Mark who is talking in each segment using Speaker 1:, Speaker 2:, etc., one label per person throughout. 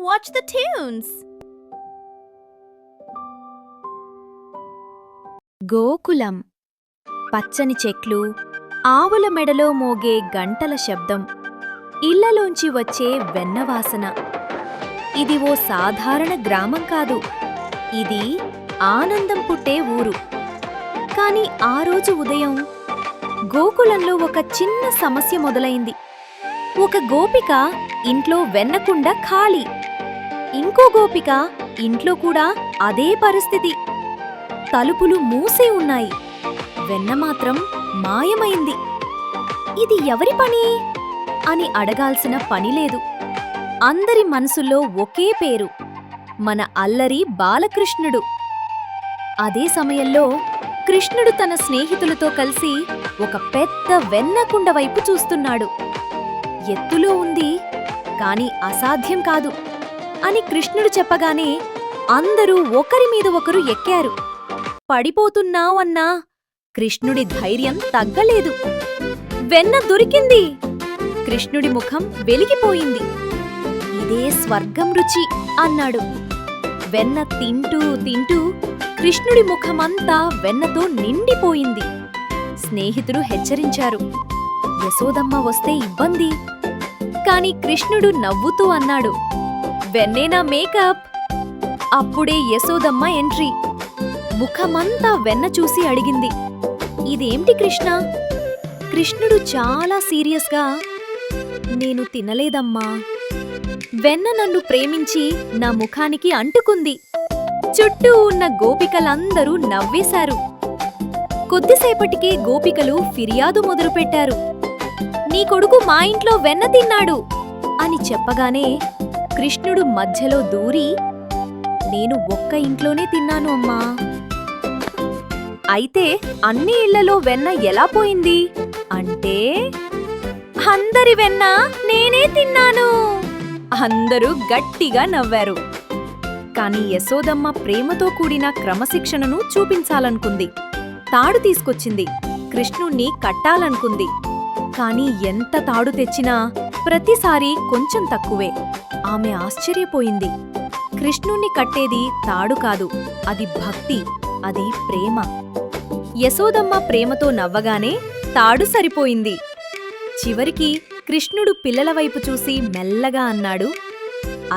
Speaker 1: watch the tunes. Gokulam. పచ్చని చెట్లు, ఆవుల మెడలో మోగే గంటల శబ్దం, ఇళ్లలోంచి వచ్చే వెన్నవాసన. ఇది ఓ సాధారణ గ్రామం కాదు, ఇది ఆనందం పుట్టే ఊరు. కాని ఆ రోజు ఉదయం గోకులంలో ఒక చిన్న సమస్య మొదలైంది. ఒక గోపిక ఇంట్లో వెన్నకుండ ఖాళీ, ఇంకో గోపిక ఇంట్లో కూడా అదే పరిస్థితి. తలుపులు మూసే ఉన్నాయి, వెన్న మాత్రం మాయమైంది. ఇది ఎవరి పని అని అడగాల్సిన పనిలేదు. అందరి మనసుల్లో ఒకే పేరు, మన అల్లరి బాలకృష్ణుడు. అదే సమయంలో కృష్ణుడు తన స్నేహితులతో కలిసి ఒక పెద్ద వెన్నకుండ వైపు చూస్తున్నాడు. ఎత్తులో ఉంది, కాని అసాధ్యం కాదు అని కృష్ణుడు చెప్పగానే అందరూ ఒకరి మీద ఒకరు ఎక్కారు. పడిపోతున్నావన్నా కృష్ణుడి ధైర్యం తగ్గలేదు. వెన్న దొరికింది! కృష్ణుడి ముఖం వెలిగిపోయింది. ఇదే స్వర్గం రుచి అన్నాడు. వెన్న తింటూ తింటూ కృష్ణుడి ముఖమంతా వెన్నతో నిండిపోయింది. స్నేహితులు హెచ్చరించారు, యశోదమ్మ వస్తే ఇబ్బంది. కాని కృష్ణుడు నవ్వుతూ అన్నాడు, వెన్నేనా మేకప్. అప్పుడే యశోదమ్మ ఎంట్రీ. ముఖమంతా వెన్న చూసి అడిగింది, ఇదేంటి కృష్ణ? కృష్ణుడు చాలా సీరియస్గా, నేను తినలేదమ్మా. వెన్న నన్ను ప్రేమించి నా ముఖానికి అంటుకుంది. చుట్టూ ఉన్న గోపికలందరూ నవ్వేశారు. కొద్దిసేపటికే గోపికలు ఫిర్యాదు మొదలుపెట్టారు. నీ కొడుకు మా ఇంట్లో వెన్న తిన్నాడు అని చెప్పగానే కృష్ణుడు మధ్యలో దూరి, నేను ఒక్క ఇంట్లోనే తిన్నాను అమ్మా. అయితే అన్ని ఇళ్లలో వెన్న ఎలా పోయింది అంటే, అందరి వెన్న నేనే తిన్నాను. అందరూ గట్టిగా నవ్వారు. కాని యశోదమ్మ ప్రేమతో కూడిన క్రమశిక్షణను చూపించాలనుకుంది. తాడు తీసుకొచ్చింది, కృష్ణుణ్ణి కట్టాలనుకుంది. కాని ఎంత తాడు తెచ్చినా ప్రతిసారీ కొంచెం తక్కువే. ఆమె ఆశ్చర్యపోయింది. కృష్ణుణ్ణి కట్టేది తాడు కాదు, అది భక్తి, అది ప్రేమ. యశోదమ్మ ప్రేమతో నవ్వగానే తాడు సరిపోయింది. చివరికి కృష్ణుడు పిల్లల వైపు చూసి మెల్లగా అన్నాడు,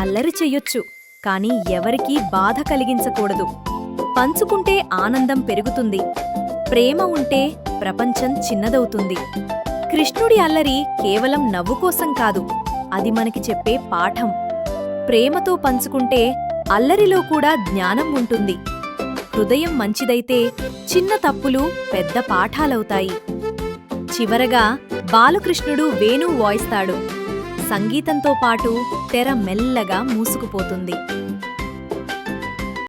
Speaker 1: అల్లరి చెయ్యొచ్చు, కాని ఎవరికీ బాధ కలిగించకూడదు. పంచుకుంటే ఆనందం పెరుగుతుంది. ప్రేమ ఉంటే ప్రపంచం చిన్నదవుతుంది. కృష్ణుడి అల్లరి కేవలం నవ్వు కోసం కాదు, అది మనకి చెప్పే పాఠం. ప్రేమతో పంచుకుంటే అల్లరిలో కూడా జ్ఞానం ఉంటుంది. హృదయం మంచిదైతే చిన్న తప్పులు పెద్ద పాఠాలవుతాయి. చివరగా బాలకృష్ణుడు వేణువు వాయిస్తాడు. సంగీతంతో పాటు తెర మెల్లగా మూసుకుపోతుంది.